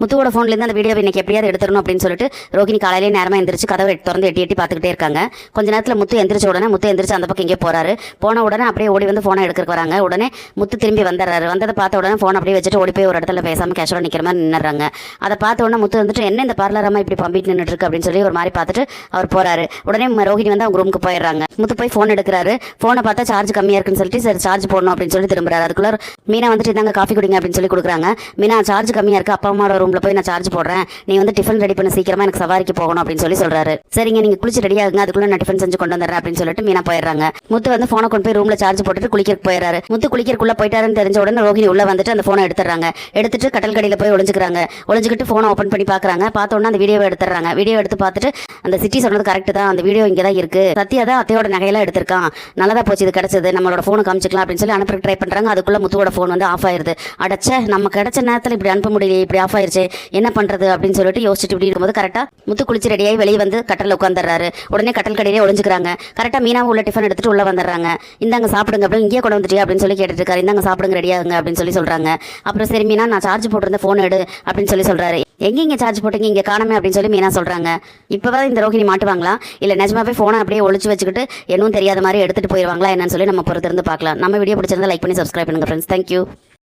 முத்துவோட ஃபோன்லேருந்து அந்த வீடியோ இன்னைக்கு எப்படியாவது எடுத்துடணும் அப்படின்னு சொல்லிட்டு ரோகிணி காலையிலே நேரமாக எந்திரிச்சு கதவை திறந்து எட்டி எட்டி பார்த்துக்கிட்டே இருக்காங்க. கொஞ்ச நேரத்தில் முத்து எந்திரிச்ச உடனே முத்து எந்திரிச்சு அந்த பக்கம் இங்கே போறாரு. போன உடனே அப்படியே ஓடி வந்து ஃபோனை எடுக்க வராங்க. உடனே முத்து திரும்பி வந்துடுறாரு. வந்ததை பார்த்த உடனே ஃபோன் அப்படியே வச்சுட்டு ஓடி போய் ஒரு இடத்துல பேசாமல் கேஷுவலாக நிற்கிற மாதிரி நின்னுறாங்க. அதை பார்த்த உடனே முத்து வந்துட்டு என்ன இந்த பார்லரமா இப்படி பம்பிட்டு நின்றுட்டு இருக்கு அப்படின்னு சொல்லி ஒரு மாதிரி பார்த்துட்டு அவர் போறாரு. உடனே ரோஹிணி வந்து அவங்க ரூமுக்கு போயிடுறாங்க. முத்து போய் ஃபோன் எடுக்கிறாரு. ஃபோனை பார்த்தா சார்ஜ் கம்மியாக இருக்குன்னு சொல்லிட்டு சரி சார்ஜ் போடணும் அப்படின்னு சொல்லி திரும்புறாரு. அதுக்குள்ள மீனா வந்துட்டு இதாங்க காஃபி குடிங்க அப்படின்னு சொல்லி கொடுக்குறாங்க. மீனா சார்ஜ் கம்மியாக இருக்குது, அப்பா அம்மாவோட ரூமில் போய் நான் சார்ஜ் போடுறேன், நீ வந்து டிஃபன் ரெடி பண்ண சீக்கிரமா எனக்கு சவாரிக்கு போகணும் அப்படின்னு சொல்லி சொல்றாரு. சரிங்க நீங்க குளிச்சு ரெடி ஆகுங்க, அதுக்குள்ள நான் டிஃபன் செஞ்சு கொண்டு வந்துடுறேன் அப்படின்னு சொல்லிட்டு மீனா போயிடுறாங்க. முத்து வந்து ஃபோனை கொண்டு போய் ரூம்ல சார்ஜ் போட்டுட்டு குளிக்கிறதுக்கு போயிடுறாரு. முத்து குளிக்கிறக்குள்ள போயிட்டாருன்னு தெரிஞ்ச உடனே ரோஹிணி உள்ள வந்துட்டு அந்த ஃபோனை எடுத்துறாங்க. எடுத்துட்டு கட்டல் கடையில் போய் ஒளிஞ்சுக்கிறாங்க. ஒளிஞ்சுக்கிட்டு ஃபோனை ஓப்பன் பண்ணி பார்க்குறாங்க. பார்த்த உடனே அந்த வீடியோவை எடுத்துறாங்க. வீடியோ எடுத்து பார்த்துட்டு அந்த சிட்டி சொன்னது கரெக்ட் தான், அந்த வீடியோ இங்கே தான் இருக்கு, சத்யா தான் அத்தையோட நகையெல்லாம் எடுத்திருக்கான், நல்லதா போச்சு இது கிடைச்சது, நம்மளோட ஃபோனை காமிச்சிக்கலாம் அப்படின்னு சொல்லி அனுப்ப ட்ரை பண்றாங்க. அதுக்குள்ள முத்துவோட ஃபோன் வந்து ஆஃப் ஆயிருது. அடைச்ச நம்ம கிடைச்ச நேரத்தில் இப்படி அனுப்ப முடியல, இப்படி ஆஃப் ஆயிருச்சு, என்ன பண்றது அப்படின்னு சொல்லிட்டு யோசிச்சுட்டு இப்படி இருக்கும்போது கரெக்டா முத்து குளிச்சு ரெடியாகி வெளியே வந்து கட்டலில் உட்காந்துறாரு. உடனே கட்டல் கடையிலே ஒளிஞ்சுக்கிறாங்க. கரெக்டாக மீனாவும் உள்ள டிஃபன் எடுத்துட்டு உள்ள வந்துடுறாங்க. இந்தாங்க சாப்பிடுங்க அப்படின்னு இங்கே கொண்டு வந்துட்டு அப்படின்னு சொல்லி கேட்டுட்டு இருக்காரு. இந்தாங்க சாப்பிடுங்க ரெடியாகுங்க அப்படின்னு சொல்லி சொல்றாங்க. அப்புறம் சரி மீனா நான் சார்ஜ் போட்டிருந்த ஃபோன் எடு அப்படின்னு சொல்லி சொல்றாரு. எங்க சார்ஜ் போட்டீங்க இங்கே காணமே அப்படின்னு சொல்லி மீனா சொல்றாங்க. இப்போதான் இந்த ரோஹிணி மாட்டுவாங்களா இல்லை நிஜமாவே ஃபோனை அப்படியே ஒளிச்சு வச்சுக்கிட்டு இன்னும் தெரியாத மாதிரி எடுத்துட்டு போயிடுவாங்களா என்னன்னு சொல்லி நம்ம பொறுத்திருந்து பார்க்கலாம். நம்ம வீடியோ பிடிச்சிருந்தா லைக் பண்ணி சப்ஸ்கிரைப் பண்ணுங்க ஃப்ரெண்ட்ஸ். தேங்க்யூ.